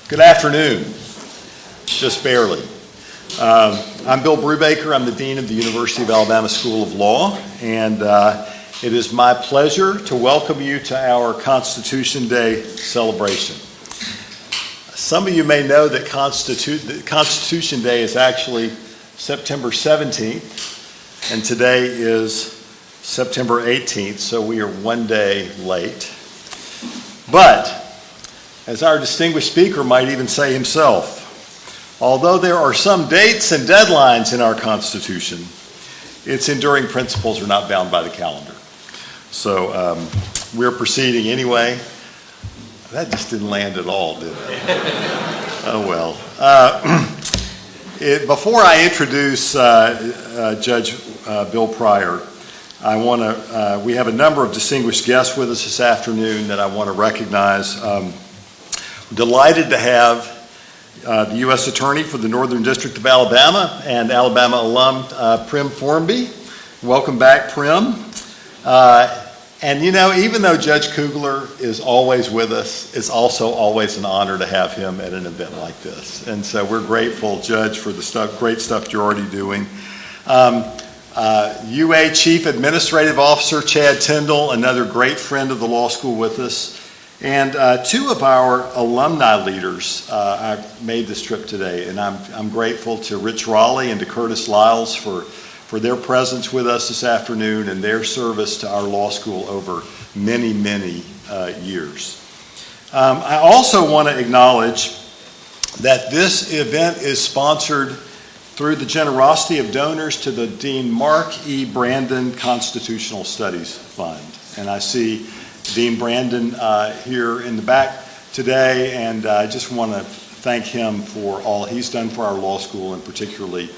Good afternoon, just barely. I'm Bill Brubaker. I'm the Dean of the University of Alabama School of Law, and it is my pleasure to welcome you to our Constitution Day celebration. Some of you may know that Constitution Day is actually September 17th, and today is September 18th, so we are one day late. But as our distinguished speaker might even say himself, although there are some dates and deadlines in our Constitution, its enduring principles are not bound by the calendar. So we're proceeding anyway. That just didn't land at all, did it? Oh well. Before I introduce Judge Bill Pryor, we have a number of distinguished guests with us this afternoon that I want to recognize. Delighted to have the U.S. Attorney for the Northern District of Alabama and Alabama alum Prim Formby. Welcome back, Prim. And you know, even though Judge Kugler is always with us, it's also always an honor to have him at an event like this. And so we're grateful, Judge, for the great stuff you're already doing. UA Chief Administrative Officer Chad Tyndall, another great friend of the law school with us. And two of our alumni leaders made this trip today, and I'm grateful to Rich Raleigh and to Curtis Lyles for their presence with us this afternoon and their service to our law school over many, many years. I also want to acknowledge that this event is sponsored through the generosity of donors to the Dean Mark E. Brandon Constitutional Studies Fund. And I see Dean Brandon here in the back today, and I just want to thank him for all he's done for our law school, and particularly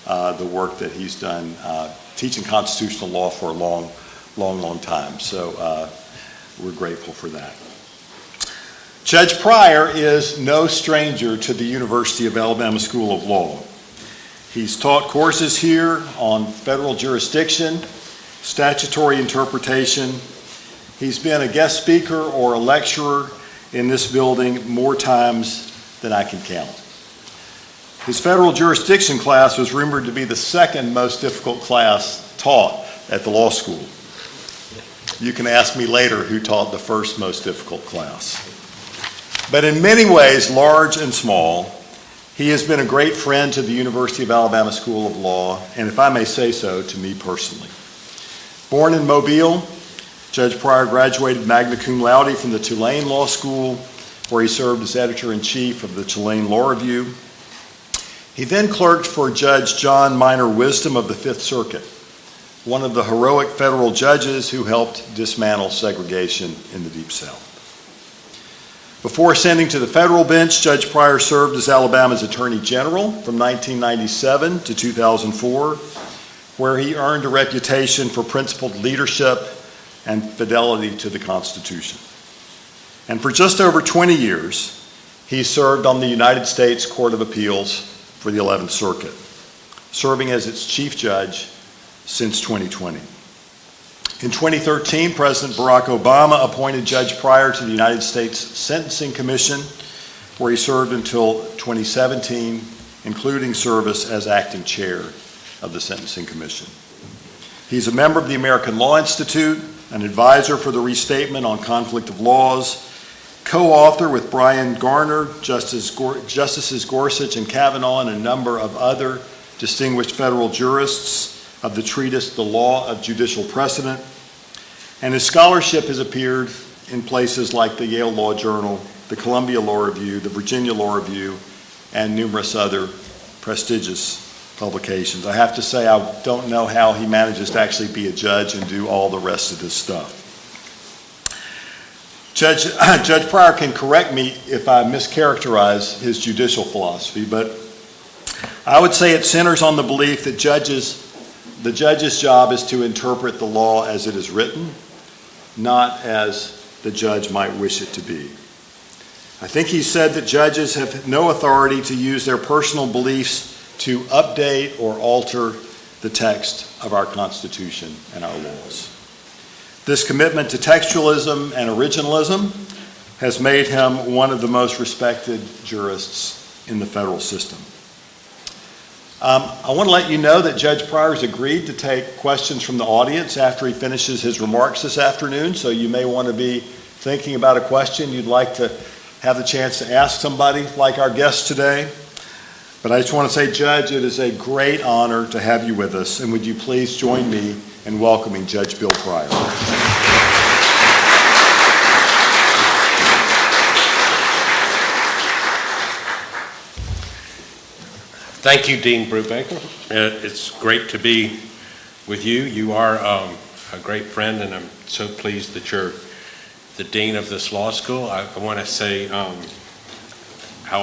the work that he's done teaching constitutional law for a long time. So we're grateful for that. Judge Pryor is no stranger to the University of Alabama School of Law. He's taught courses here on federal jurisdiction, statutory interpretation. He's been a guest speaker or a lecturer in this building more times than I can count. His federal jurisdiction class was rumored to be the second most difficult class taught at the law school. You can ask me later who taught the first most difficult class. But in many ways, large and small, he has been a great friend to the University of Alabama School of Law, and if I may say so, to me personally. Born in Mobile, Judge Pryor graduated magna cum laude from the Tulane Law School, where he served as editor-in-chief of the Tulane Law Review. He then clerked for Judge John Minor Wisdom of the Fifth Circuit, one of the heroic federal judges who helped dismantle segregation in the Deep South. Before ascending to the federal bench, Judge Pryor served as Alabama's Attorney General from 1997 to 2004, where he earned a reputation for principled leadership and fidelity to the Constitution. And for just over 20 years, he served on the United States Court of Appeals for the 11th Circuit, serving as its chief judge since 2020. In 2013, President Barack Obama appointed Judge Pryor to the United States Sentencing Commission, where he served until 2017, including service as acting chair of the Sentencing Commission. He's a member of the American Law Institute, an advisor for the Restatement on Conflict of Laws, co-author with Brian Garner, Justices Gorsuch and Kavanaugh, and a number of other distinguished federal jurists of the treatise, The Law of Judicial Precedent, and his scholarship has appeared in places like the Yale Law Journal, the Columbia Law Review, the Virginia Law Review, and numerous other prestigious publications. I have to say, I don't know how he manages to actually be a judge and do all the rest of this stuff. Judge Pryor can correct me if I mischaracterize his judicial philosophy, but I would say it centers on the belief that the judge's job is to interpret the law as it is written, not as the judge might wish it to be. I think he said that judges have no authority to use their personal beliefs to update or alter the text of our Constitution and our laws. This commitment to textualism and originalism has made him one of the most respected jurists in the federal system. I want to let you know that Judge Pryor has agreed to take questions from the audience after he finishes his remarks this afternoon, so you may want to be thinking about a question you'd like to have the chance to ask somebody like our guest today. But I just want to say, Judge, it is a great honor to have you with us, and would you please join me in welcoming Judge Bill Pryor. Thank you, Dean Brubaker. It's great to be with you. You are a great friend, and I'm so pleased that you're the dean of this law school. I want to say how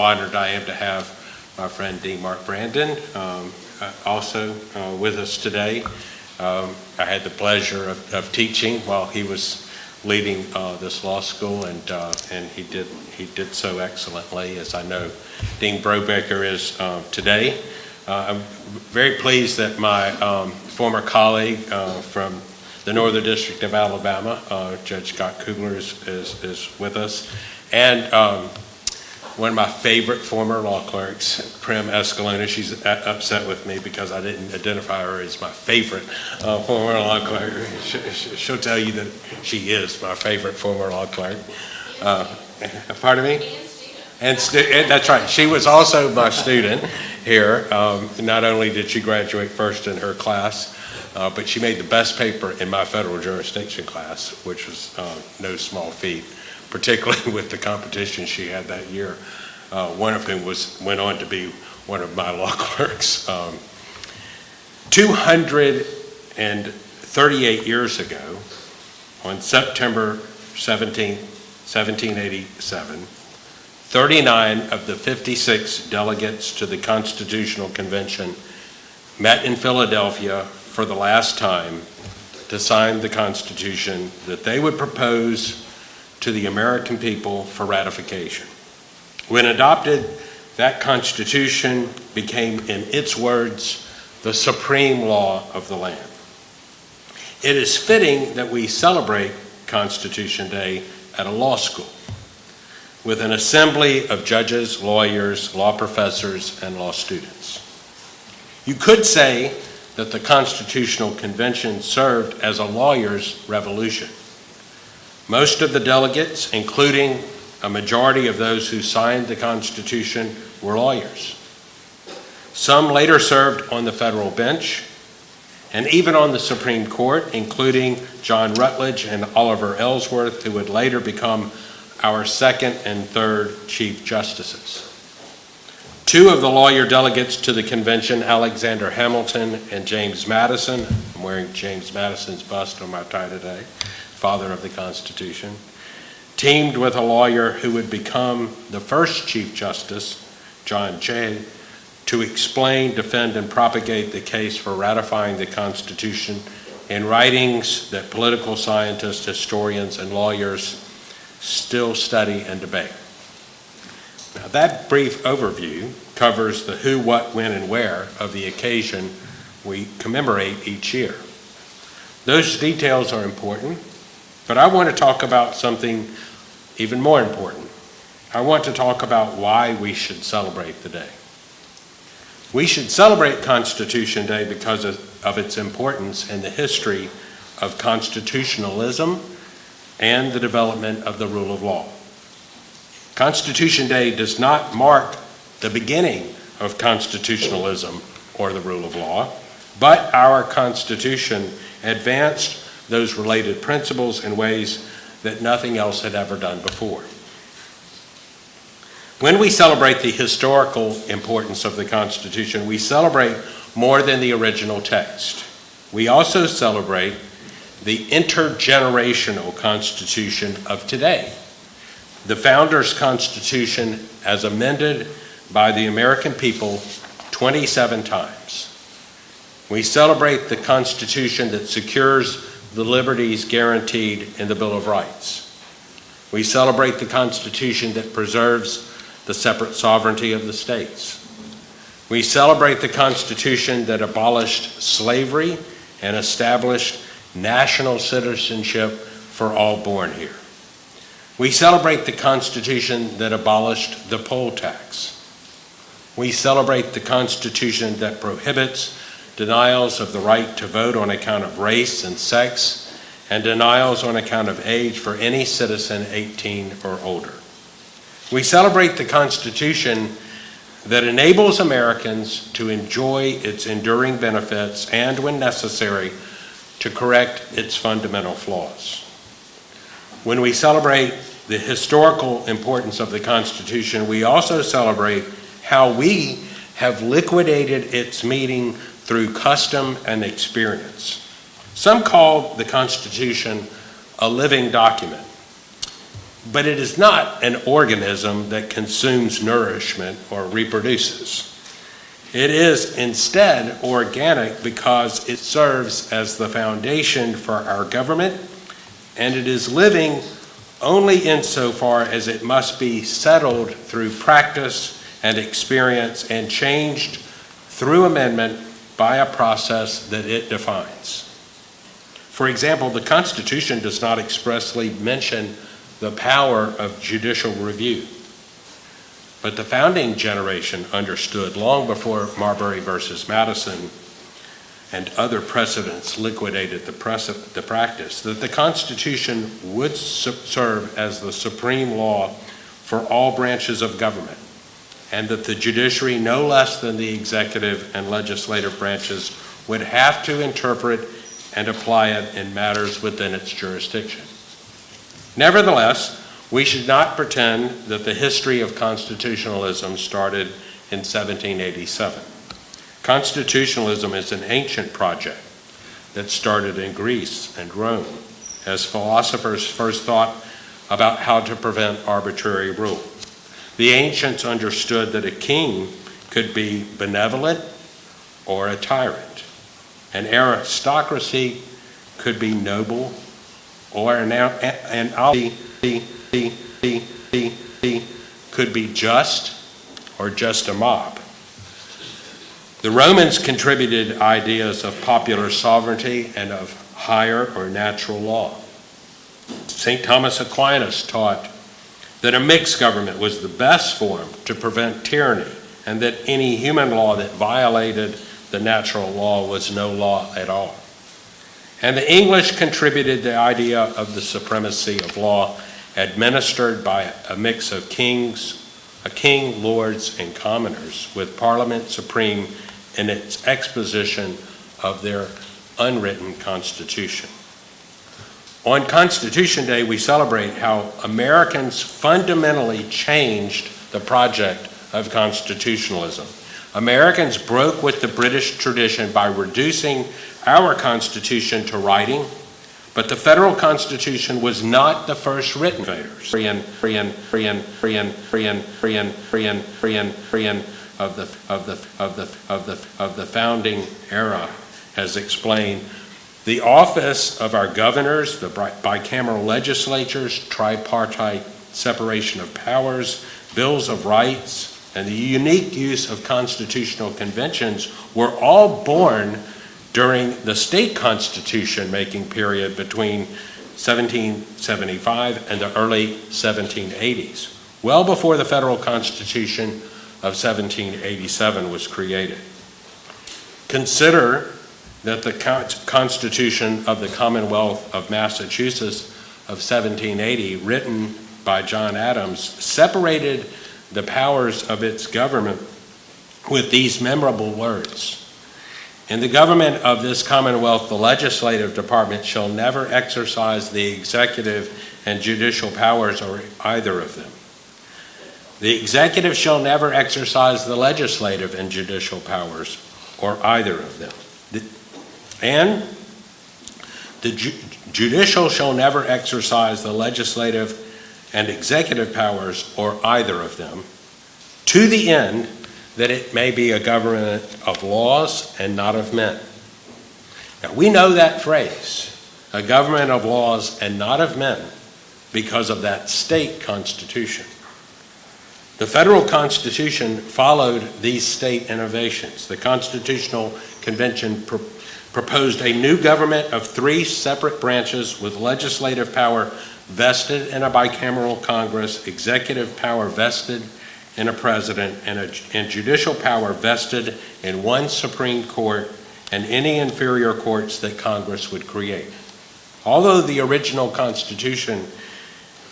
honored I am to have my friend Dean Mark Brandon also with us today. I had the pleasure of teaching while he was leading this law school, and he did so excellently, as I know Dean Brubaker is today. I'm very pleased that my former colleague from the Northern District of Alabama, Judge Scott Kugler, is with us, and one of my favorite former law clerks, Prim Escalona. She's upset with me because I didn't identify her as my favorite former law clerk. She'll tell you that she is my favorite former law clerk. Pardon me? And that's right. She was also my student here. Not only did she graduate first in her class, but she made the best paper in my federal jurisdiction class, which was no small feat, particularly with the competition she had that year. One of whom went on to be one of my law clerks. 238 years ago, on September 17, 1787, 39 of the 56 delegates to the Constitutional Convention met in Philadelphia for the last time to sign the Constitution that they would propose to the American people for ratification. When adopted, that Constitution became, in its words, the supreme law of the land. It is fitting that we celebrate Constitution Day at a law school with an assembly of judges, lawyers, law professors, and law students. You could say that the Constitutional Convention served as a lawyer's revolution. Most of the delegates, including a majority of those who signed the Constitution, were lawyers. Some later served on the federal bench and even on the Supreme Court, including John Rutledge and Oliver Ellsworth, who would later become our second and third Chief Justices. Two of the lawyer delegates to the convention, Alexander Hamilton and James Madison — I'm wearing James Madison's bust on my tie today, father of the Constitution — teamed with a lawyer who would become the first Chief Justice, John Jay, to explain, defend, and propagate the case for ratifying the Constitution in writings that political scientists, historians, and lawyers still study and debate. Now, that brief overview covers the who, what, when, and where of the occasion we commemorate each year. Those details are important, but I want to talk about something even more important. I want to talk about why we should celebrate the day. We should celebrate Constitution Day because of its importance in the history of constitutionalism and the development of the rule of law. Constitution Day does not mark the beginning of constitutionalism or the rule of law, but our Constitution advanced those related principles in ways that nothing else had ever done before. When we celebrate the historical importance of the Constitution, we celebrate more than the original text. We also celebrate the intergenerational Constitution of today, the Founders' Constitution as amended by the American people 27 times. We celebrate the Constitution that secures the liberties guaranteed in the Bill of Rights. We celebrate the Constitution that preserves the separate sovereignty of the states. We celebrate the Constitution that abolished slavery and established national citizenship for all born here. We celebrate the Constitution that abolished the poll tax. We celebrate the Constitution that prohibits denials of the right to vote on account of race and sex, and denials on account of age for any citizen 18 or older. We celebrate the Constitution that enables Americans to enjoy its enduring benefits and, when necessary, to correct its fundamental flaws. When we celebrate the historical importance of the Constitution, we also celebrate how we have liquidated its meaning through custom and experience. Some call the Constitution a living document, but it is not an organism that consumes nourishment or reproduces. It is instead organic because it serves as the foundation for our government, and it is living only insofar as it must be settled through practice and experience and changed through amendment by a process that it defines. For example, the Constitution does not expressly mention the power of judicial review, but the founding generation understood long before Marbury versus Madison and other precedents liquidated the practice that the Constitution would serve as the supreme law for all branches of government, and that the judiciary, no less than the executive and legislative branches, would have to interpret and apply it in matters within its jurisdiction. Nevertheless, we should not pretend that the history of constitutionalism started in 1787. Constitutionalism is an ancient project that started in Greece and Rome as philosophers first thought about how to prevent arbitrary rule. The ancients understood that a king could be benevolent or a tyrant. An aristocracy could be noble or an could be just or just a mob. The Romans contributed ideas of popular sovereignty and of higher or natural law. St. Thomas Aquinas taught that a mixed government was the best form to prevent tyranny, and that any human law that violated the natural law was no law at all. And the English contributed the idea of the supremacy of law administered by a mix of kings, a king, lords, and commoners, with Parliament supreme in its exposition of their unwritten Constitution. On Constitution Day, we celebrate how Americans fundamentally changed the project of constitutionalism. Americans broke with the British tradition by reducing our Constitution to writing, but the federal Constitution was not the first written. Of the founding era has explained the office of our governors, the bicameral legislatures, tripartite separation of powers, bills of rights, and the unique use of constitutional conventions were all born during the state constitution making period between 1775 and the early 1780s, well before the federal Constitution of 1787 was created. Consider that the Constitution of the Commonwealth of Massachusetts of 1780, written by John Adams, separated the powers of its government with these memorable words: "In the government of this Commonwealth, the legislative department shall never exercise the executive and judicial powers, or either of them. The executive shall never exercise the legislative and judicial powers, or either of them. And the judicial shall never exercise the legislative and executive powers, or either of them, to the end that it may be a government of laws and not of men." Now, we know that phrase, a government of laws and not of men, because of that state constitution. The federal Constitution followed these state innovations. The Constitutional Convention proposed a new government of three separate branches with legislative power vested in a bicameral Congress, executive power vested in a president, and judicial power vested in one Supreme Court and any inferior courts that Congress would create. Although the original Constitution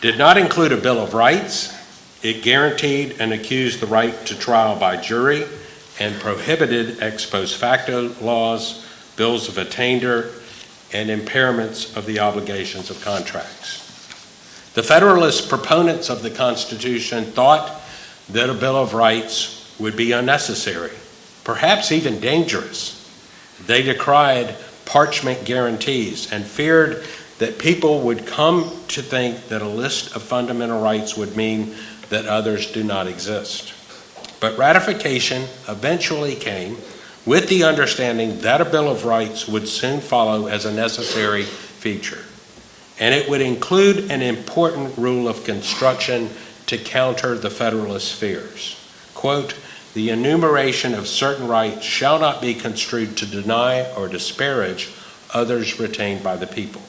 did not include a Bill of Rights, it guaranteed and accused the right to trial by jury and prohibited ex post facto laws, bills of attainder, and impairments of the obligations of contracts. The Federalist proponents of the Constitution thought that a Bill of Rights would be unnecessary, perhaps even dangerous. They decried parchment guarantees and feared that people would come to think that a list of fundamental rights would mean that others do not exist. But ratification eventually came with the understanding that a Bill of Rights would soon follow as a necessary feature. And it would include an important rule of construction to counter the Federalist fears. Quote, "The enumeration of certain rights shall not be construed to deny or disparage others retained by the people."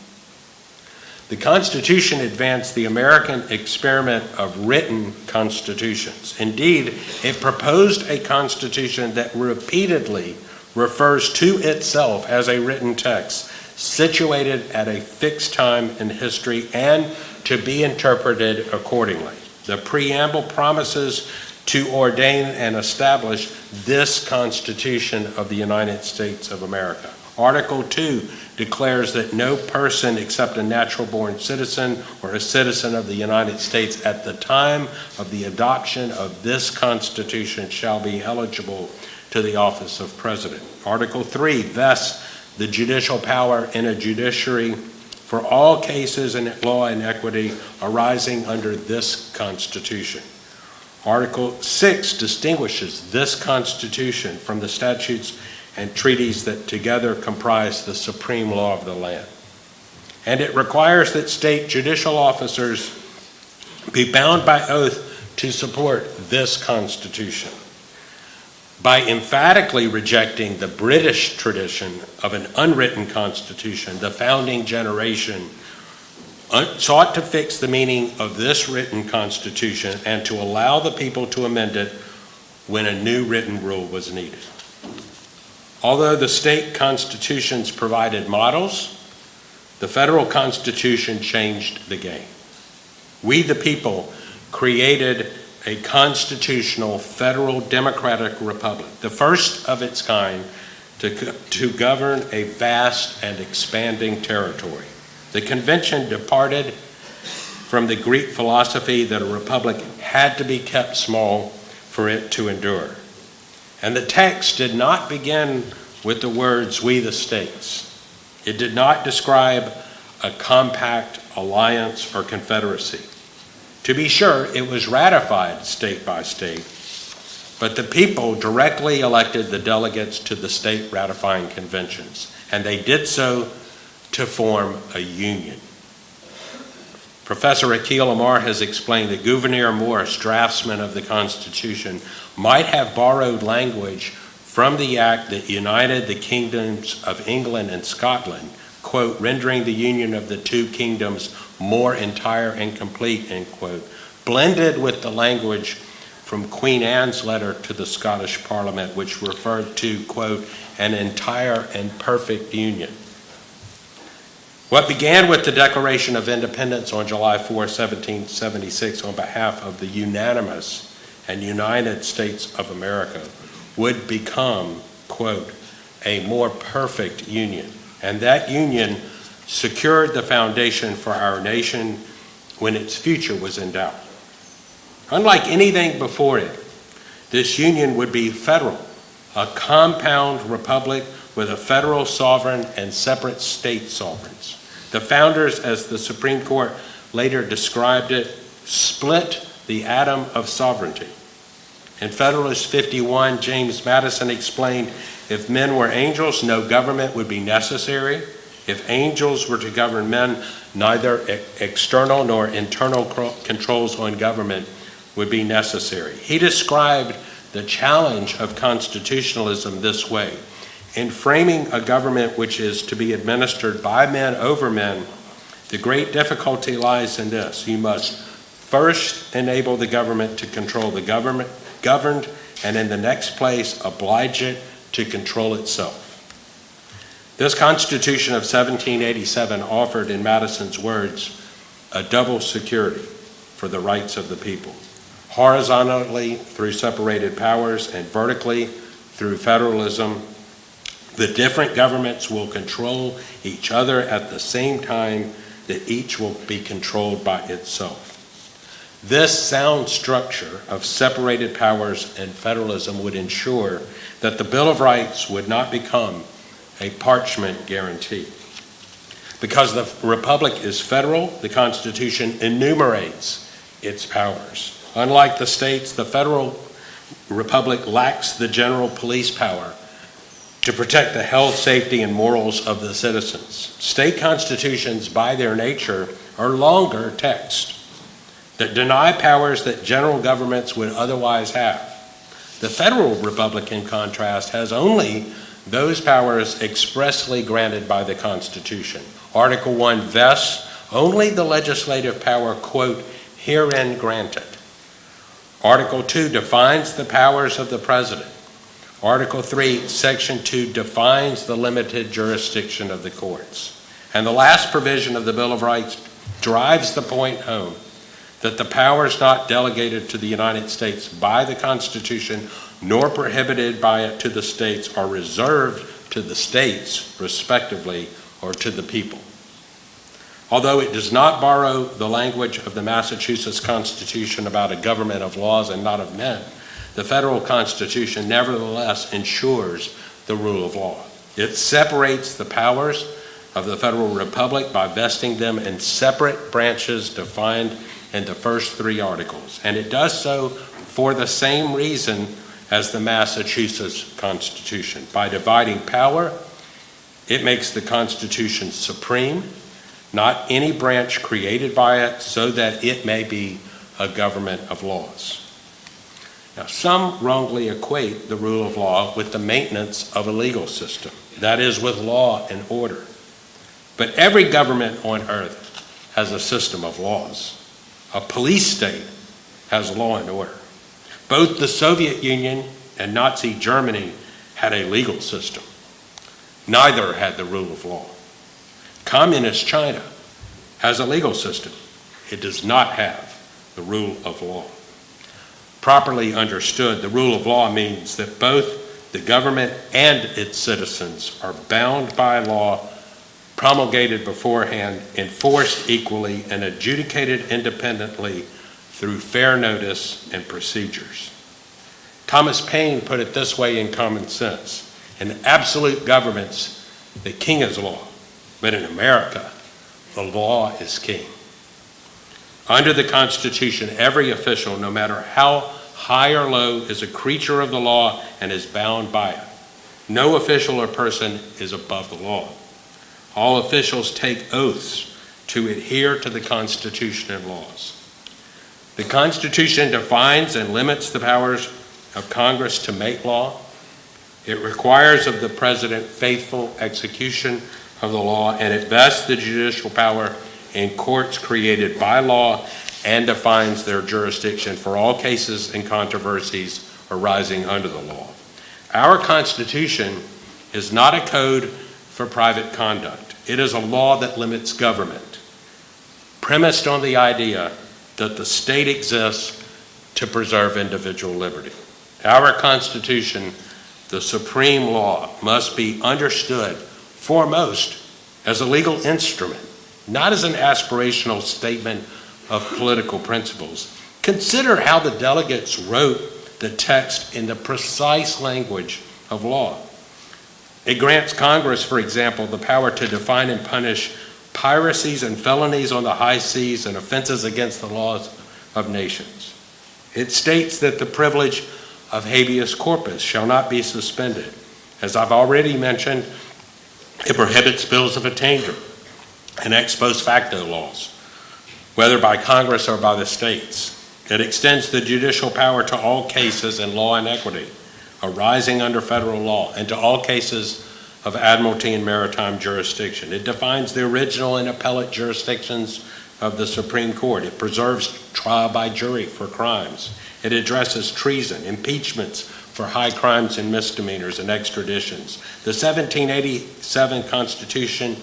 The Constitution advanced the American experiment of written constitutions. Indeed, it proposed a constitution that repeatedly refers to itself as a written text, situated at a fixed time in history and to be interpreted accordingly. The preamble promises to ordain and establish this Constitution of the United States of America. Article 2 declares that no person except a natural-born citizen or a citizen of the United States at the time of the adoption of this Constitution shall be eligible to the office of President. Article 3 vests the judicial power in a judiciary for all cases in law and equity arising under this Constitution. Article 6 distinguishes this Constitution from the statutes and treaties that together comprise the supreme law of the land. And it requires that state judicial officers be bound by oath to support this Constitution. By emphatically rejecting the British tradition of an unwritten Constitution, the founding generation sought to fix the meaning of this written Constitution and to allow the people to amend it when a new written rule was needed. Although the state constitutions provided models, the federal Constitution changed the game. We, the people, created a constitutional federal democratic republic, the first of its kind to govern a vast and expanding territory. The convention departed from the Greek philosophy that a republic had to be kept small for it to endure. And the text did not begin with the words, "we the states." It did not describe a compact alliance or confederacy. To be sure, it was ratified state by state, but the people directly elected the delegates to the state ratifying conventions, and they did so to form a union. Professor Akil Amar has explained that Gouverneur Morris, draftsman of the Constitution, might have borrowed language from the act that united the kingdoms of England and Scotland, quote, rendering the union of the two kingdoms more entire and complete, end quote, blended with the language from Queen Anne's letter to the Scottish Parliament, which referred to, quote, an entire and perfect union. What began with the Declaration of Independence on July 4, 1776, on behalf of the unanimous and United States of America, would become, quote, a more perfect union. And that union secured the foundation for our nation when its future was in doubt. Unlike anything before it, this union would be federal, a compound republic with a federal sovereign and separate state sovereigns. The founders, as the Supreme Court later described it, split the atom of sovereignty. In Federalist 51, James Madison explained, if men were angels, no government would be necessary. If angels were to govern men, neither external nor internal controls on government would be necessary. He described the challenge of constitutionalism this way: in framing a government which is to be administered by men over men, The great difficulty lies in this: you must first enable the government to control the governed, and in the next place, oblige it to control itself. This Constitution of 1787 offered, in Madison's words, a double security for the rights of the people. Horizontally, through separated powers, and vertically, through federalism, the different governments will control each other at the same time that each will be controlled by itself. This sound structure of separated powers and federalism would ensure that the Bill of Rights would not become a parchment guarantee. Because the Republic is federal, the Constitution enumerates its powers. Unlike the states, the federal Republic lacks the general police power to protect the health, safety, and morals of the citizens. State constitutions, by their nature, are longer texts that deny powers that general governments would otherwise have. The federal republic, in contrast, has only those powers expressly granted by the Constitution. Article 1 vests only the legislative power, quote, herein granted. Article 2 defines the powers of the president. Article 3, Section 2 defines the limited jurisdiction of the courts. And the last provision of the Bill of Rights drives the point home that the powers not delegated to the United States by the Constitution nor prohibited by it to the states are reserved to the states, respectively, or to the people. Although it does not borrow the language of the Massachusetts Constitution about a government of laws and not of men, the federal Constitution nevertheless ensures the rule of law. It separates the powers of the federal republic by vesting them in separate branches defined in the first 3 articles. And it does so for the same reason as the Massachusetts Constitution. By dividing power, it makes the Constitution supreme, not any branch created by it, so that it may be a government of laws. Now, some wrongly equate the rule of law with the maintenance of a legal system, that is, with law and order. But every government on earth has a system of laws. A police state has law and order. Both the Soviet Union and Nazi Germany had a legal system. Neither had the rule of law. Communist China has a legal system. It does not have the rule of law. Properly understood, the rule of law means that both the government and its citizens are bound by law promulgated beforehand, enforced equally, and adjudicated independently through fair notice and procedures. Thomas Paine put it this way in Common Sense: in absolute governments, the king is law, but in America, the law is king. Under the Constitution, every official, no matter how high or low, is a creature of the law and is bound by it. No official or person is above the law. All officials take oaths to adhere to the Constitution and laws. The Constitution defines and limits the powers of Congress to make law. It requires of the president faithful execution of the law, and it vests the judicial power in courts created by law and defines their jurisdiction for all cases and controversies arising under the law. Our Constitution is not a code for private conduct. It is a law that limits government, premised on the idea that the state exists to preserve individual liberty. Our Constitution, the supreme law, must be understood foremost as a legal instrument, not as an aspirational statement of political principles. Consider how the delegates wrote the text in the precise language of law. It grants Congress, for example, the power to define and punish piracies and felonies on the high seas and offenses against the laws of nations. It states that the privilege of habeas corpus shall not be suspended. As I've already mentioned, it prohibits bills of attainder and ex post facto laws, whether by Congress or by the states. It extends the judicial power to all cases in law and equity arising under federal law, and to all cases of admiralty and maritime jurisdiction. It defines the original and appellate jurisdictions of the Supreme Court. It preserves trial by jury for crimes. It addresses treason, impeachments for high crimes and misdemeanors, and extraditions. The 1787 Constitution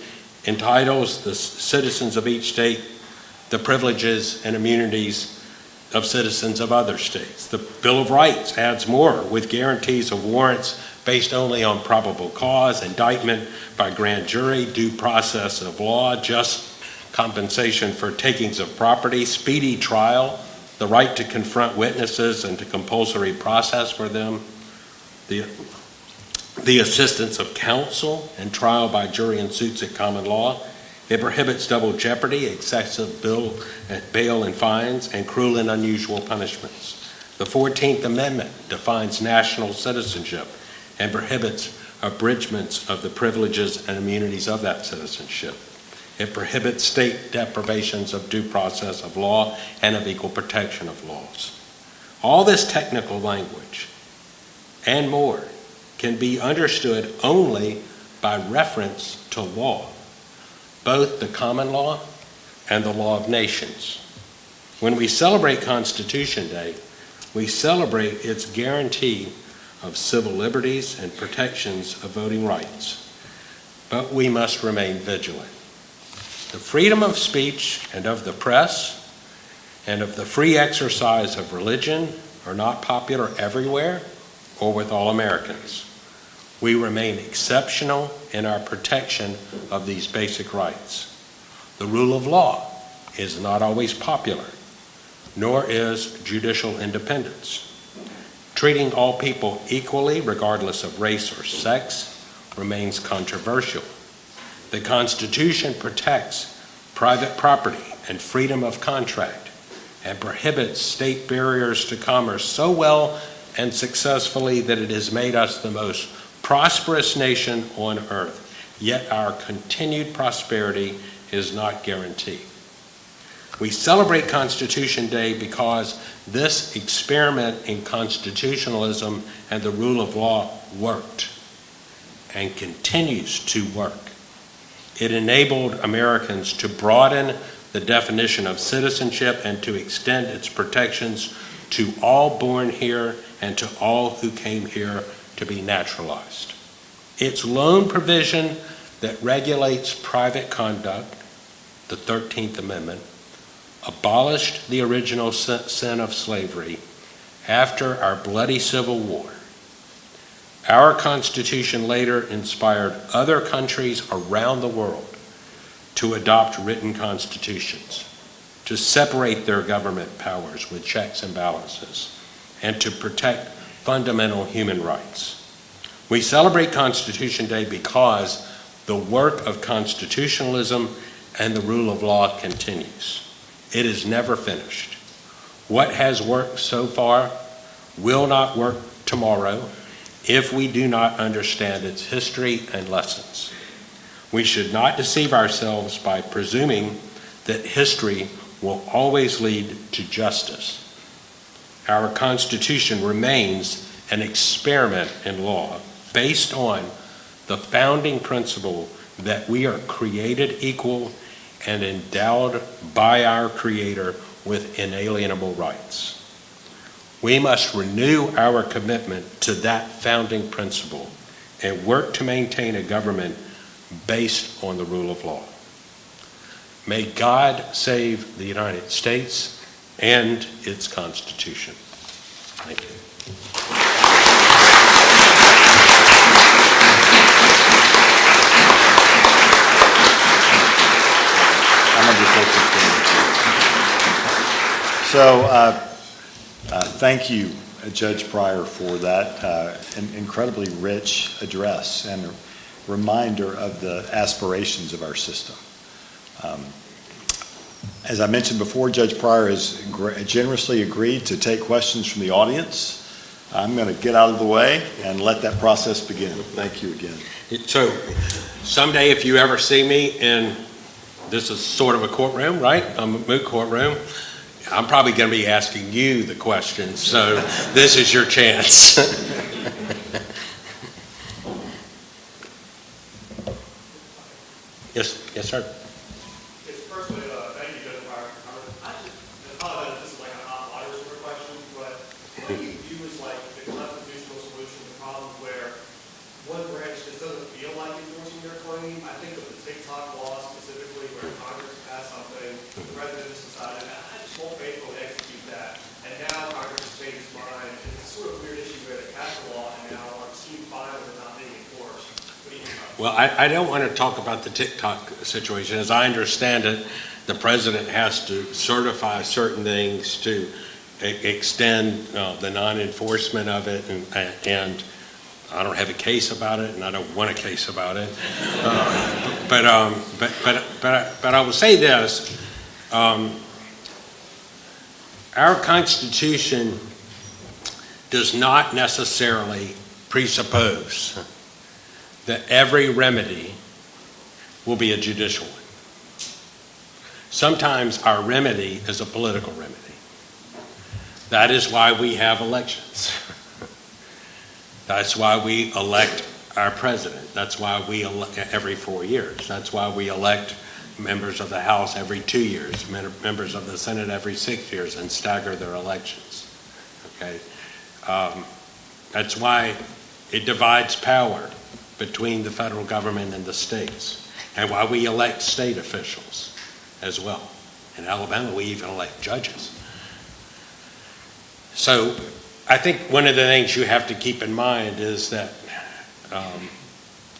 entitles the citizens of each state the privileges and immunities of citizens of other states. The Bill of Rights adds more, with guarantees of warrants based only on probable cause, indictment by grand jury, due process of law, just compensation for takings of property, speedy trial, the right to confront witnesses and to compulsory process for them, the assistance of counsel and trial by jury in suits at common law. It prohibits double jeopardy, excessive bail and fines, and cruel and unusual punishments. The 14th Amendment defines national citizenship and prohibits abridgments of the privileges and immunities of that citizenship. It prohibits state deprivations of due process of law and of equal protection of laws. All this technical language and more can be understood only by reference to law, both the common law and the law of nations. When we celebrate Constitution Day, we celebrate its guarantee of civil liberties and protections of voting rights. But we must remain vigilant. The freedom of speech and of the press and of the free exercise of religion are not popular everywhere or with all Americans. We remain exceptional in our protection of these basic rights. The rule of law is not always popular, nor is judicial independence. Treating all people equally, regardless of race or sex, remains controversial. The Constitution protects private property and freedom of contract and prohibits state barriers to commerce so well and successfully that it has made us the most prosperous nation on earth, yet our continued prosperity is not guaranteed. We celebrate Constitution Day because this experiment in constitutionalism and the rule of law worked and continues to work. It enabled Americans to broaden the definition of citizenship and to extend its protections to all born here and to all who came here to be naturalized. Its lone provision that regulates private conduct, the 13th Amendment, abolished the original sin of slavery after our bloody Civil War. Our Constitution later inspired other countries around the world to adopt written constitutions, to separate their government powers with checks and balances, and to protect fundamental human rights. We celebrate Constitution Day because the work of constitutionalism and the rule of law continues. It is never finished. What has worked so far will not work tomorrow if we do not understand its history and lessons. We should not deceive ourselves by presuming that history will always lead to justice. Our Constitution remains an experiment in law based on the founding principle that we are created equal and endowed by our Creator with inalienable rights. We must renew our commitment to that founding principle and work to maintain a government based on the rule of law. May God save the United States and its Constitution. Thank you. So thank you, Judge Pryor, for that an incredibly rich address and a reminder of the aspirations of our system. As I mentioned before, Judge Pryor has generously agreed to take questions from the audience. I'm going to get out of the way and let that process begin. Thank you again. So someday if you ever see me in, this is sort of a courtroom, right? I'm a moot courtroom. I'm probably going to be asking you the questions, so this is your chance. sir. It's personally, thank you, Judge Pryor. I apologize if this is like a hot water sort of question, but what do you view as like the constitutional solution to problems where one branch just doesn't feel like enforcing their claim? I think of the TikTok law specifically, where Congress passed something, the president just decided, I just won't faithfully execute that, and now Congress has changed its mind. And it's a sort of weird issue where they passed the law and now are seen fine with it not being enforced. What do you think about that? Well, I don't want to talk about the TikTok situation. As I understand it, the president has to certify certain things to extend the non-enforcement of it, and I don't have a case about it, and I don't want a case about it. But I will say this: our Constitution does not necessarily presuppose that every remedy will be a judicial one. Sometimes our remedy is a political remedy. That is why we have elections. That's why we elect our president. That's why we elect every 4 years. That's why we elect members of the House every 2 years, members of the Senate every 6 years, and stagger their elections. Okay? That's why it divides power between the federal government and the states, and why we elect state officials as well. In Alabama, we even elect judges. So I think one of the things you have to keep in mind is that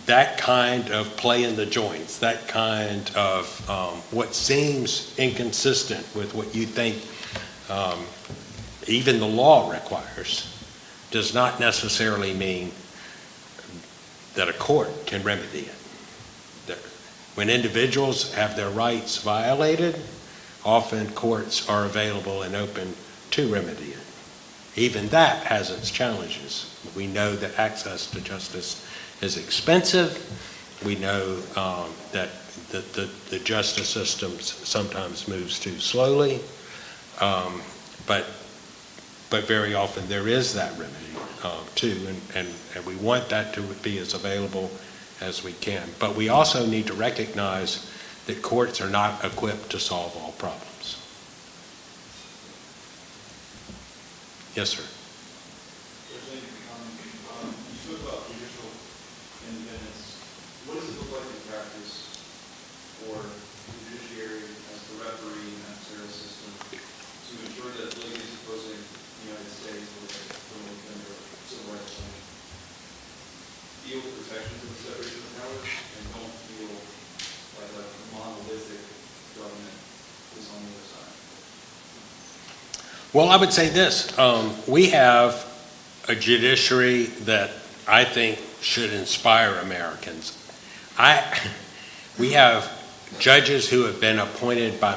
that kind of play in the joints, that kind of what seems inconsistent with what you think even the law requires, does not necessarily mean that a court can remedy it. When individuals have their rights violated, often courts are available and open to remedy it. Even that has its challenges. We know that access to justice is expensive. We know that the justice system sometimes moves too slowly, but very often there is that remedy too, and we want that to be as available as we can. But we also need to recognize that courts are not equipped to solve all problems. Yes, sir. You spoke about judicial independence. What does it look like in practice for the judiciary as the referee in that federal system to ensure that litigants opposing the United States or the criminal defender or civil rights claim feel the protections of the separation of powers and don't feel like a monolithic government is on the other side? Well, I would say this. We have a judiciary that I think should inspire Americans. We have judges who have been appointed by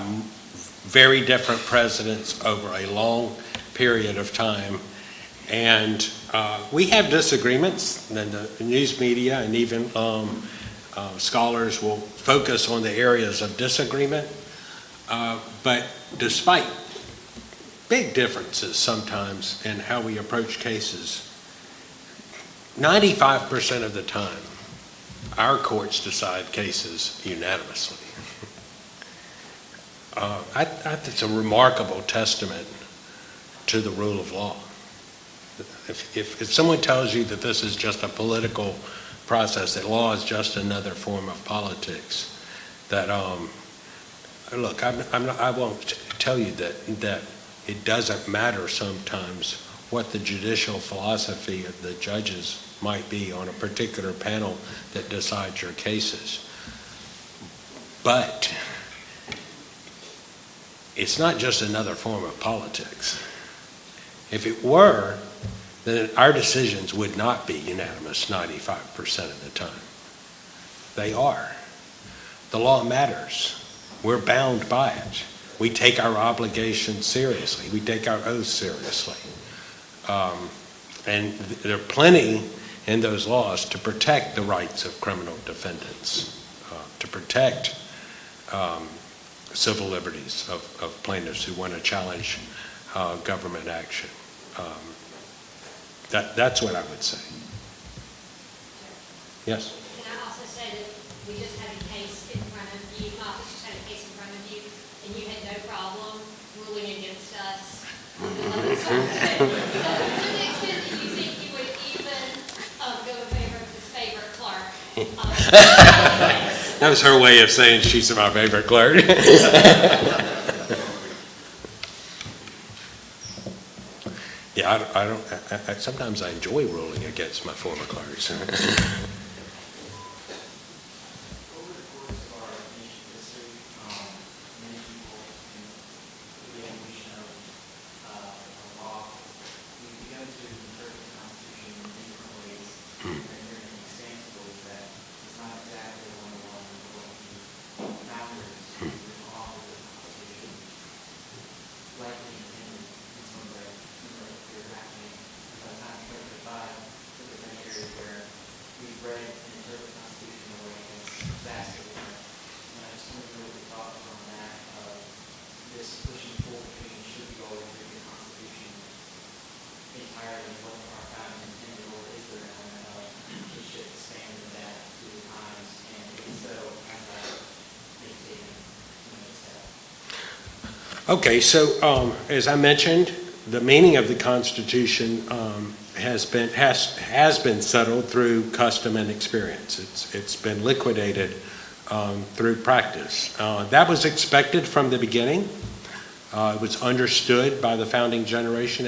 very different presidents over a long period of time. And we have disagreements, and the news media and even scholars will focus on the areas of disagreement. But despite big differences sometimes in how we approach cases, 95% of the time, our courts decide cases unanimously. I think it's a remarkable testament to the rule of law. If someone tells you that this is just a political process, that law is just another form of politics, that look, I won't tell you that it doesn't matter sometimes what the judicial philosophy of the judges might be on a particular panel that decides your cases. But it's not just another form of politics. If it were, then our decisions would not be unanimous 95% of the time. They are. The law matters. We're bound by it. We take our obligations seriously. We take our oaths seriously. And there are plenty in those laws to protect the rights of criminal defendants, to protect civil liberties of plaintiffs who want to challenge government action. That's what I would say. Yes? Can I also say that we just had a case in front of you That was her way of saying she's my favorite clerk. Yeah, sometimes I enjoy ruling against my former clerks. Over the course of our nation history, many people in the evolution of law, we've begun to interpret the Constitution in different ways. And there are examples that it's not exactly one-to-one what the founders, the original authors of the Constitution, likely intended in some way. You're happening by the time 2035, look at many areas where we've read and interpreted the Constitution in a way that's vastly different. And I just want to know your thoughts on that, this pushing pull between should we always read the Constitution entirely what our founding intended, or is there an element of we should expand that to the times, and if so, how that may take a step? Okay, so as I mentioned, the meaning of the Constitution has been settled through custom and experience. It's been liquidated through practice. That was expected from the beginning. It was understood by the founding generation.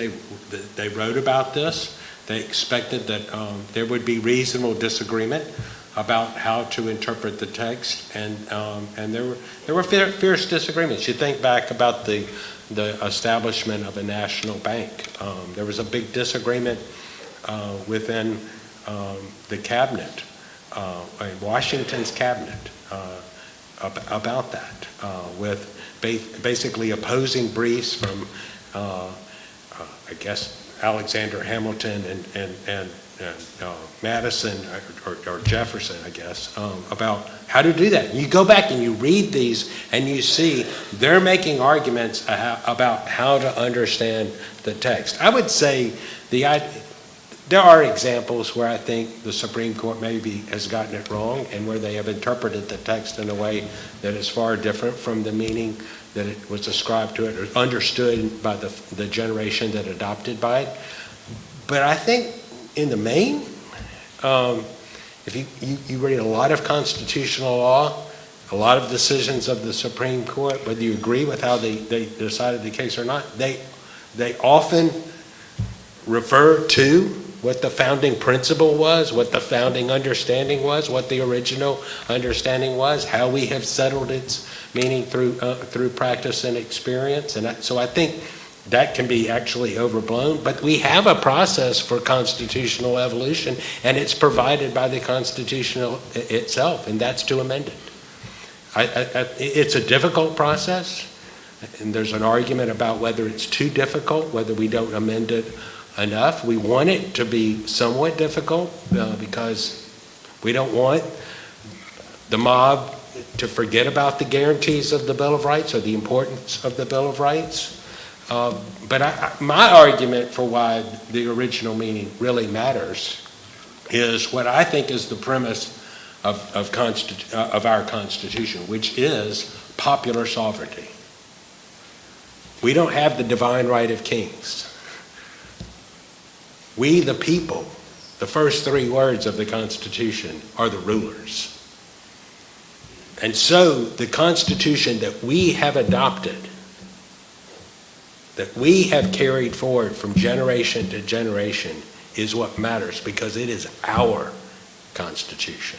They wrote about this. They expected that there would be reasonable disagreement about how to interpret the text, and there were fierce disagreements. You think back about the establishment of a national bank. There was a big disagreement within the cabinet, Washington's cabinet, about that, with basically opposing briefs from, I guess, Alexander Hamilton and Madison or Jefferson, I guess, about how to do that. You go back and you read these and you see they're making arguments about how to understand the text. I would say there are examples where I think the Supreme Court maybe has gotten it wrong and where they have interpreted the text in a way that is far different from the meaning that it was ascribed to it or understood by the generation that adopted by it. But I think in the main, if you read a lot of constitutional law, a lot of decisions of the Supreme Court, whether you agree with how they decided the case or not, they often refer to what the founding principle was, what the founding understanding was, what the original understanding was, how we have settled its meaning through practice and experience. And so I think that can be actually overblown, but we have a process for constitutional evolution, and it's provided by the Constitution itself, and that's to amend it. It's a difficult process, and there's an argument about whether it's too difficult, whether we don't amend it enough. We want it to be somewhat difficult because we don't want the mob to forget about the guarantees of the Bill of Rights or the importance of the Bill of Rights. But my argument for why the original meaning really matters is what I think is the premise of our Constitution, which is popular sovereignty. We don't have the divine right of kings. We, the people, the first three words of the Constitution are the rulers. And so the Constitution that we have adopted, that we have carried forward from generation to generation, is what matters because it is our Constitution.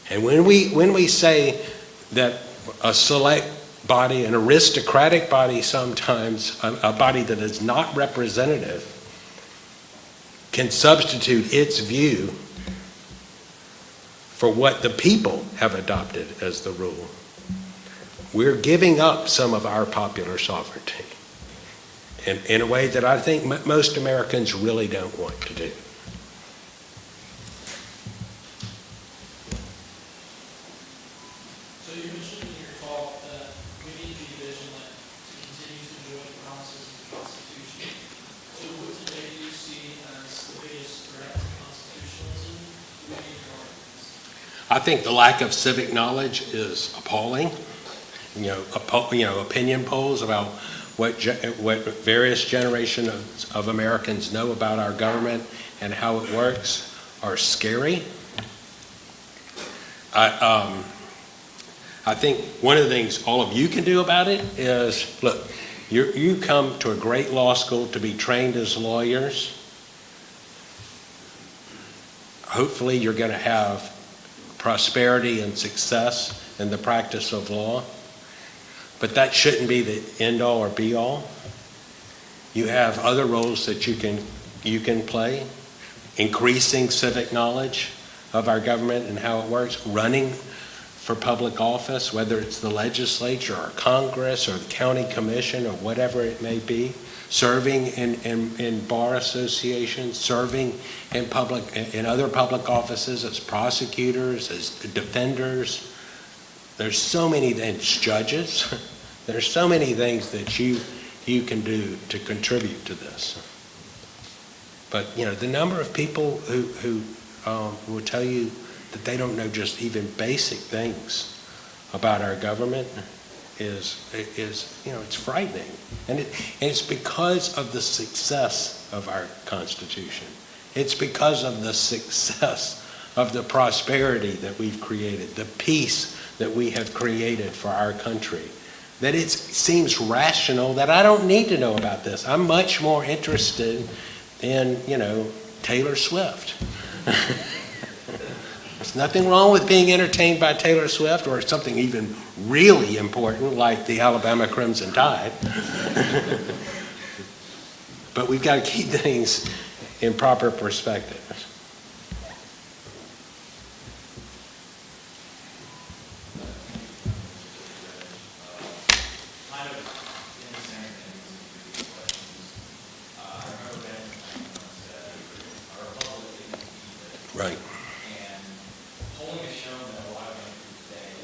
And when we say that a select body, an aristocratic body sometimes, a body that is not representative, can substitute its view for what the people have adopted as the rule, we're giving up some of our popular sovereignty in a way that I think most Americans really don't want to do. So you mentioned in your talk that we need to be vigilant to continue to enjoy the promises of the Constitution. So what today do you see as the biggest threat to constitutionalism? Do we need to guard against? I think the lack of civic knowledge is appalling. Opinion polls about what various generations of Americans know about our government and how it works are scary. I think one of the things all of you can do about it is, look, you come to a great law school to be trained as lawyers. Hopefully you're going to have prosperity and success in the practice of law, but that shouldn't be the end all or be all. You have other roles that you can play, increasing civic knowledge of our government and how it works, running for public office, whether it's the legislature or Congress or the county commission or whatever it may be, serving in bar associations, serving in other public offices as prosecutors, as defenders. There's so many things, judges. There's so many things that you can do to contribute to this. But the number of people who will tell you that they don't know just even basic things about our government is it's frightening. And it's because of the success of our Constitution. It's because of the success of the prosperity that we've created, the peace that we have created for our country, that it seems rational that I don't need to know about this. I'm much more interested in, Taylor Swift. There's nothing wrong with being entertained by Taylor Swift or something even really important like the Alabama Crimson Tide. But we've got to keep things in proper perspective. Right. And polling has shown that a lot of young people today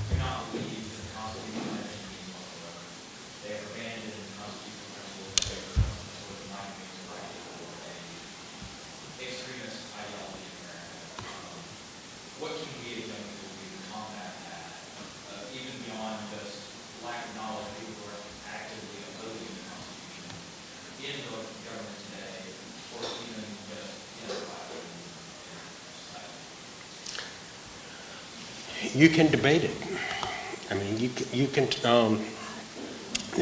do not believe that the Constitution has any meaning whatsoever. They have abandoned the constitutional principles in favor of sort of mind-games right or a extremist ideology in America. What can we as young people do to combat that, even beyond just lack of knowledge, people who are actively opposing the Constitution in the government today, or even just in our lives? You can debate it. I mean, you can.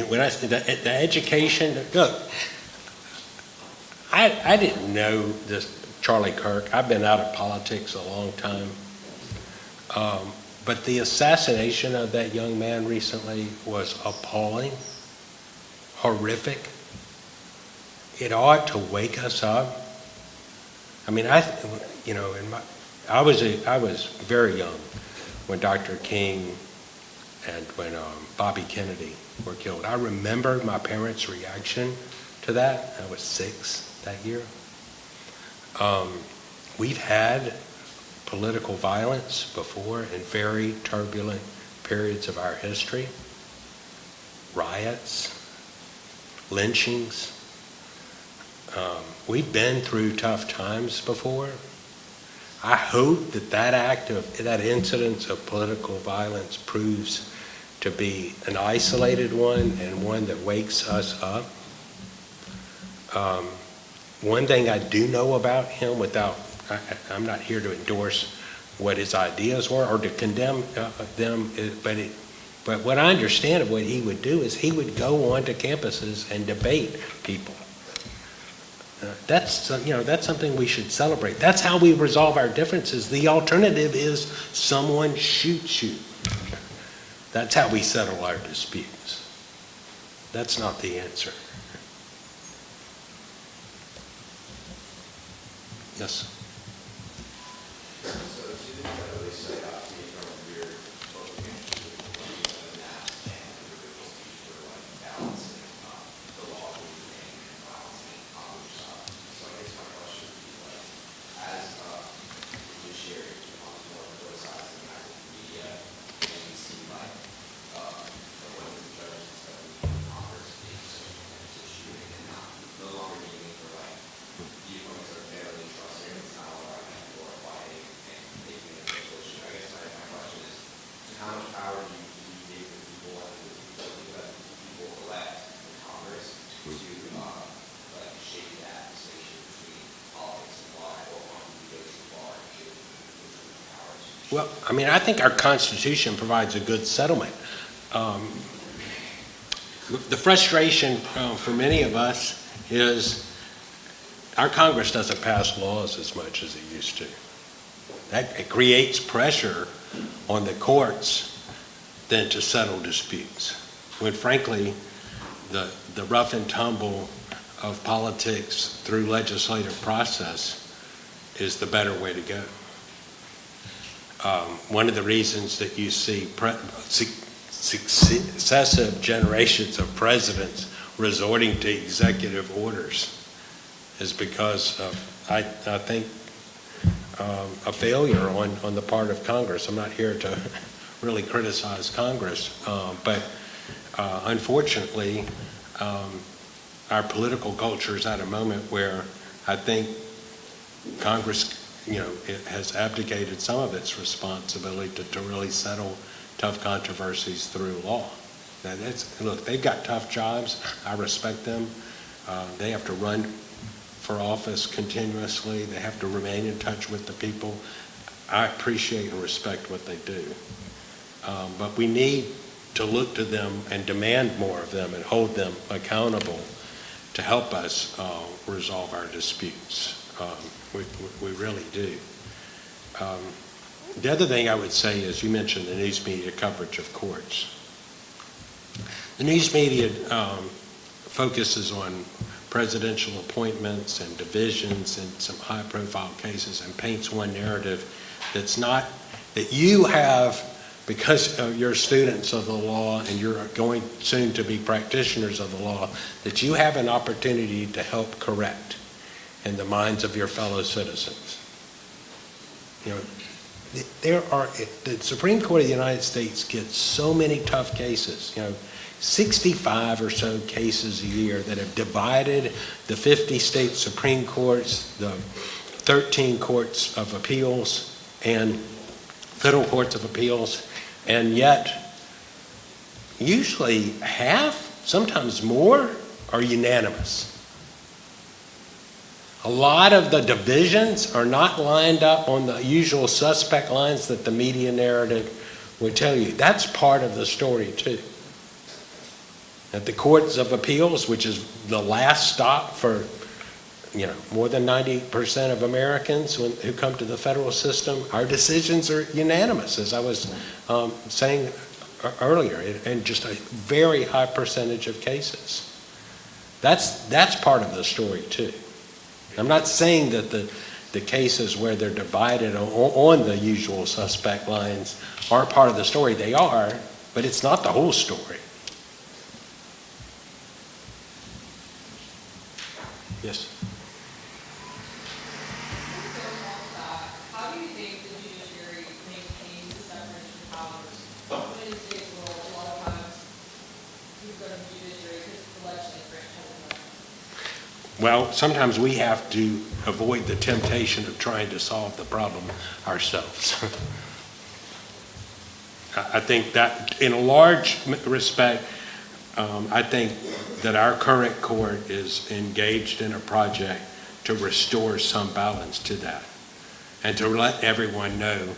When I say the education, look, I didn't know this Charlie Kirk. I've been out of politics a long time, but the assassination of that young man recently was appalling, horrific. It ought to wake us up. I mean, I was very young when Dr. King and when Bobby Kennedy were killed. I remember my parents' reaction to that. I was 6 that year. We've had political violence before in very turbulent periods of our history. Riots, lynchings. We've been through tough times before. I hope that incidence of political violence proves to be an isolated one and one that wakes us up. One thing I do know about him, I'm not here to endorse what his ideas were or to condemn them, but what I understand of what he would do is he would go onto campuses and debate people. That's something we should celebrate. That's how we resolve our differences. The alternative is someone shoots you. That's how we settle our disputes. That's not the answer. Yes. Well, I mean, I think our Constitution provides a good settlement. The frustration for many of us is our Congress doesn't pass laws as much as it used to. It creates pressure on the courts than to settle disputes. When frankly, the rough and tumble of politics through legislative process is the better way to go. One of the reasons that you see successive generations of presidents resorting to executive orders is because of, I think, a failure on the part of Congress. I'm not here to really criticize Congress, but unfortunately, our political culture is at a moment where I think Congress, it has abdicated some of its responsibility to really settle tough controversies through law. Now look, they've got tough jobs. I respect them. They have to run for office continuously. They have to remain in touch with the people. I appreciate and respect what they do. But we need to look to them and demand more of them and hold them accountable to help us resolve our disputes. We really do. The other thing I would say is, you mentioned the news media coverage of courts. The news media focuses on presidential appointments and divisions and some high-profile cases and paints one narrative that's not, that you have, because you're students of the law and you're going soon to be practitioners of the law, that you have an opportunity to help correct in the minds of your fellow citizens. The Supreme Court of the United States gets so many tough cases, 65 or so cases a year that have divided the 50 state Supreme Courts, the 13 courts of appeals, and federal courts of appeals, and yet usually half, sometimes more, are unanimous. A lot of the divisions are not lined up on the usual suspect lines that the media narrative would tell you. That's part of the story too. At the courts of appeals, which is the last stop for more than 90% of Americans who come to the federal system, our decisions are unanimous, as I was saying earlier, in just a very high percentage of cases. That's part of the story too. I'm not saying that the cases where they're divided on the usual suspect lines aren't part of the story. They are, but it's not the whole story. Yes? How do you think the judiciary maintains the separation of powers? In states where a lot of times you go to the judiciary because the legislative branch has Well, sometimes we have to avoid the temptation of trying to solve the problem ourselves. I think that in a large respect, I think that our current court is engaged in a project to restore some balance to that and to let everyone know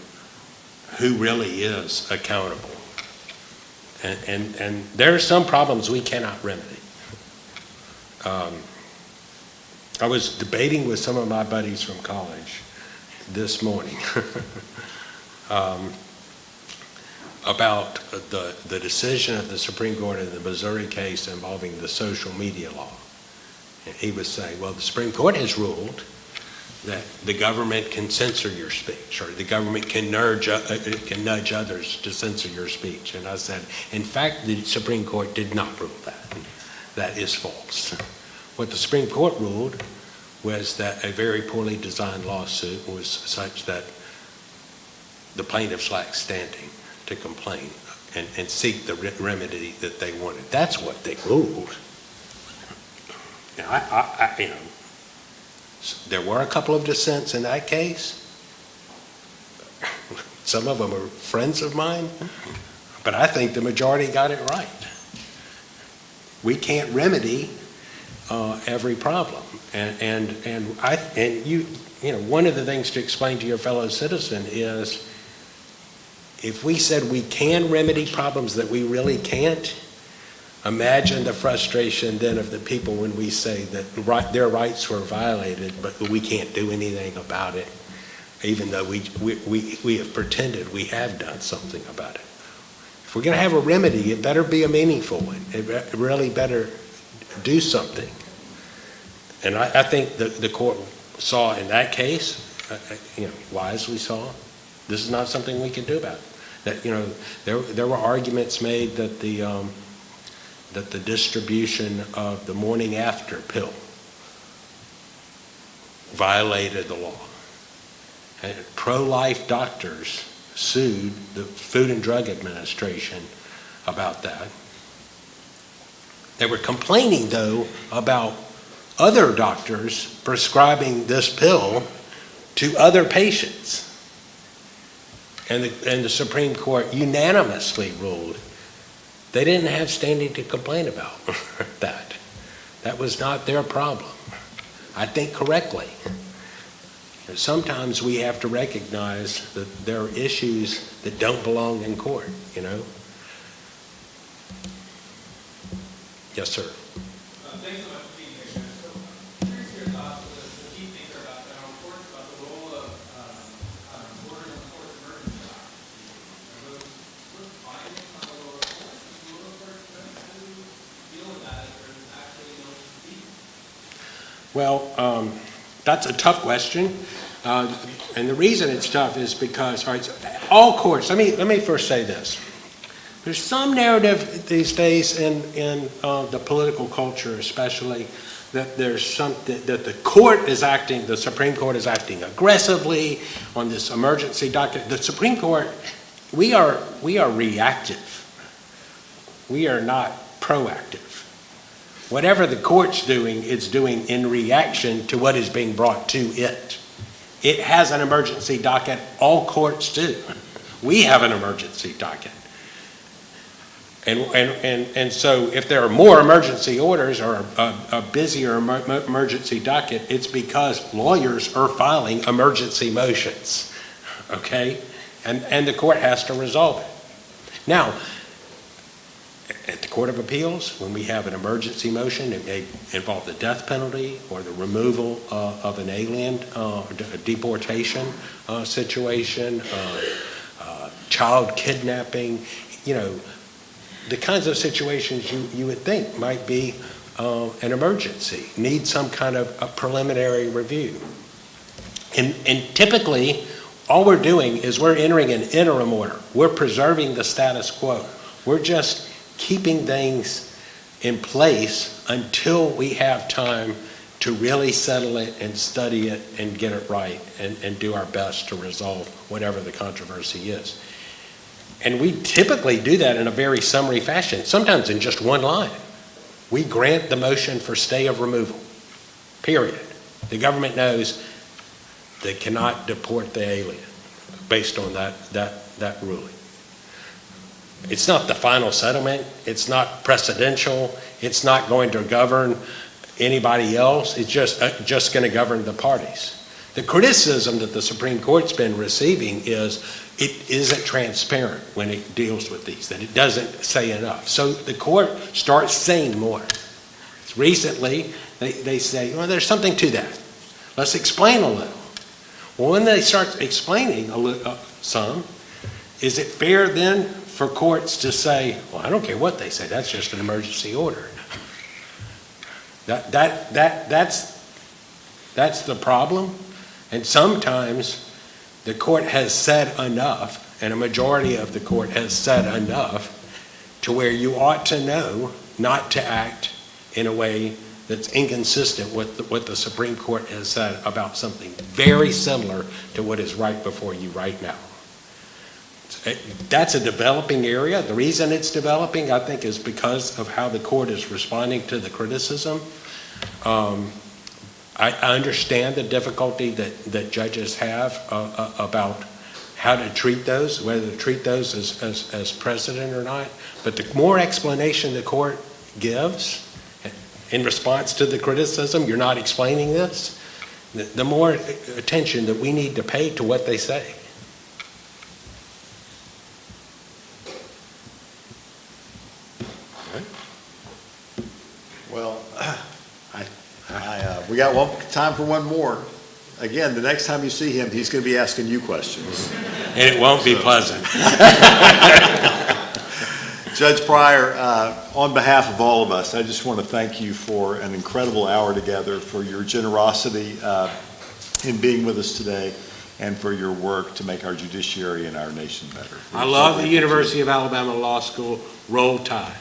who really is accountable. And there are some problems we cannot remedy. I was debating with some of my buddies from college this morning about the decision of the Supreme Court in the Missouri case involving the social media law. And he was saying, well, the Supreme Court has ruled that the government can censor your speech, or the government can nudge others to censor your speech. And I said, in fact, the Supreme Court did not rule that. That is false. What the Supreme Court ruled was that a very poorly designed lawsuit was such that the plaintiffs lacked standing to complain and seek the remedy that they wanted. That's what they ruled. Now, there were a couple of dissents in that case. Some of them are friends of mine, but I think the majority got it right. We can't remedy every problem, and one of the things to explain to your fellow citizen is if we said we can remedy problems that we really can't, imagine the frustration then of the people when we say that their rights were violated, but we can't do anything about it, even though we have pretended we have done something about it. If we're going to have a remedy, it better be a meaningful one. It really better do something. And I think the court saw in that case, wisely saw, this is not something we can do about it. That, there were arguments made that the distribution of the morning after pill violated the law. And pro-life doctors sued the Food and Drug Administration about that. They were complaining, though, about other doctors prescribing this pill to other patients. And the Supreme Court unanimously ruled they didn't have standing to complain about that. That was not their problem. I think correctly. Sometimes we have to recognize that there are issues that don't belong in court, Yes, sir. Thanks so much for being here, guys. So, I'm curious your thoughts on the key thinker about our reports about the role of orders on the court's emergency doctrine. Are those findings on the lower courts, the lower courts, how do you deal with that if there's actually no dispute? Well, that's a tough question. And the reason it's tough is because, all right, all courts, let me first say this. There's some narrative these days in the political culture especially, that that the Supreme Court is acting aggressively on this emergency docket. The Supreme Court, we are reactive. We are not proactive. Whatever the court's doing, it's doing in reaction to what is being brought to it. It has an emergency docket. All courts do. We have an emergency docket. And so if there are more emergency orders or a busier emergency docket, it's because lawyers are filing emergency motions, okay? And the court has to resolve it. Now, at the Court of Appeals, when we have an emergency motion, it may involve the death penalty or the removal of an alien, a deportation situation, child kidnapping, the kinds of situations you would think might be an emergency, need some kind of a preliminary review. And typically, all we're doing is we're entering an interim order. We're preserving the status quo. We're just keeping things in place until we have time to really settle it and study it and get it right and do our best to resolve whatever the controversy is. And we typically do that in a very summary fashion, sometimes in just one line. We grant the motion for stay of removal, period. The government knows they cannot deport the alien based on that ruling. It's not the final settlement. It's not precedential. It's not going to govern anybody else. It's just going to govern the parties. The criticism that the Supreme Court's been receiving is it isn't transparent when it deals with these, that it doesn't say enough. So the court starts saying more. Recently, they say, well, there's something to that. Let's explain a little. Well, when they start explaining some, is it fair then for courts to say, well, I don't care what they say, that's just an emergency order? That's the problem. And sometimes the court has said enough, and a majority of the court has said enough to where you ought to know not to act in a way that's inconsistent with what the Supreme Court has said about something very similar to what is right before you right now. That's a developing area. The reason it's developing, I think, is because of how the court is responding to the criticism. I understand the difficulty that judges have about how to treat those, whether to treat those as precedent or not. But the more explanation the court gives in response to the criticism, you're not explaining this, the more attention that we need to pay to what they say. Well, we got time for one more. Again, the next time you see him, he's going to be asking you questions. And it won't be pleasant. Judge Pryor, on behalf of all of us, I just want to thank you for an incredible hour together, for your generosity in being with us today, and for your work to make our judiciary and our nation better. I love the University of Alabama Law School. Roll Tide.